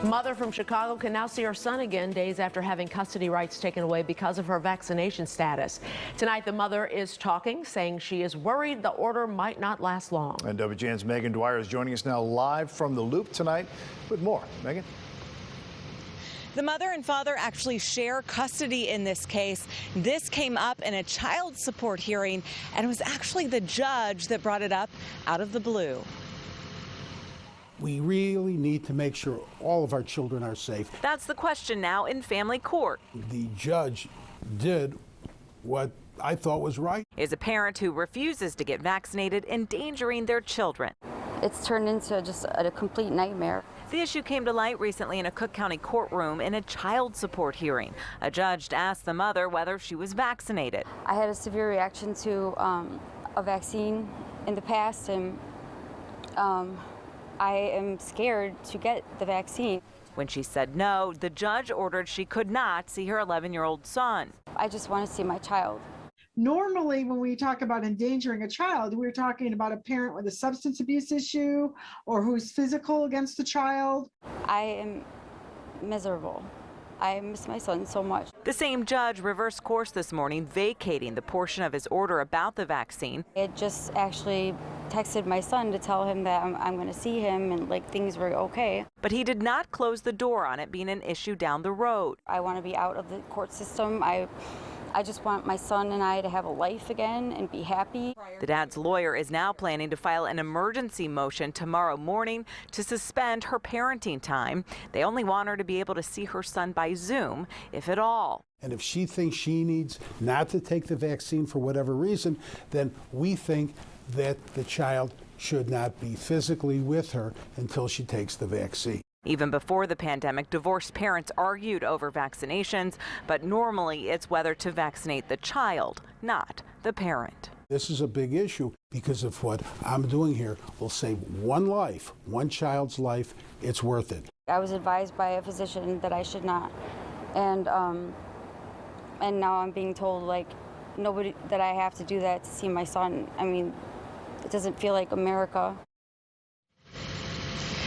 Mother from Chicago can now see her son again days after having custody rights taken away because of her vaccination status. Tonight, the mother is talking, saying she is worried the order might not last long. And WGN's Megan Dwyer is joining us now live from the Loop tonight with more. Megan? The mother and father actually share custody in this case. This came up in a child support hearing, and it was actually the judge that brought it up out of the blue. We really need to make sure all of our children are safe. That's the question now in family court. The judge did what I thought was right. Is a parent who refuses to get vaccinated endangering their children? It's turned into just a complete nightmare. The issue came to light recently in a Cook County courtroom in a child support hearing. A judge asked the mother whether she was vaccinated. I had a severe reaction to a vaccine in the past, and I am scared to get the vaccine. When she said no, the judge ordered she could not see her 11-year-old son. I just want to see my child. Normally, when we talk about endangering a child, we're talking about a parent with a substance abuse issue or who's physical against the child. I am miserable. I miss my son so much. The same judge reversed course this morning, vacating the portion of his order about the vaccine. I had just actually texted my son to tell him that I'm going to see him and like things were okay. But he did not close the door on it being an issue down the road. I want to be out of the court system. I just want my son and I to have a life again and be happy. The dad's lawyer is now planning to file an emergency motion tomorrow morning to suspend her parenting time. They only want her to be able to see her son by Zoom, if at all. And if she thinks she needs not to take the vaccine for whatever reason, then we think that the child should not be physically with her until she takes the vaccine. Even before the pandemic, divorced parents argued over vaccinations, but normally it's whether to vaccinate the child, not the parent. This is a big issue because of what I'm doing here will save one life, one child's life. It's worth it. I was advised by a physician that I should not, and now I'm being told like nobody that I have to do that to see my son. I mean, it doesn't feel like America.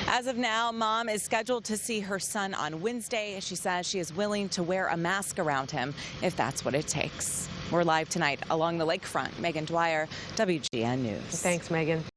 As of now, Mom is scheduled to see her son on Wednesday. She says she is willing to wear a mask around him if that's what it takes. We're live tonight along the lakefront. Megan Dwyer, WGN News. Thanks, Megan.